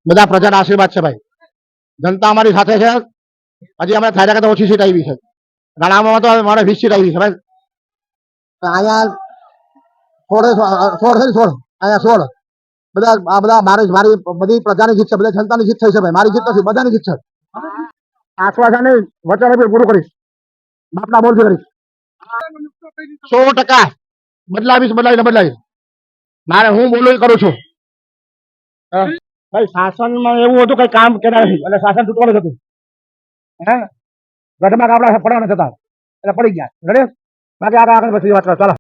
બધા પ્રજાના આશીર્વાદ છે ભાઈ. જનતા અમારી સાથે છે. હજી અમે ધાર્યા કરતા ઓછી સીટ આવી છે. રાણામાં તો મારે 20 સીટ આવી છે ભાઈ. અહીંયા 16 અહીંયા 16 બધા આ બધા મારી બધી પ્રજાની જીત છે. બધા જનતાની જીત થઈ છે ભાઈ. મારી જીત નથી, બધાની જીત છે. આશ્વાસન વચન પૂરું કરીશ. બાપના બોલથી કરીશ. 100% બદલાવીશ. મારે હું બોલું કરું છું. ભાઈ શાસનમાં એવું હતું કઈ કામ કર્યા નથી એટલે શાસન તૂટવાનું હતું. હે ગઢમાં આપડા પડવાના હતા એટલે પડી ગયા. બાકી આગળ પછી વાત કરો ચાલો.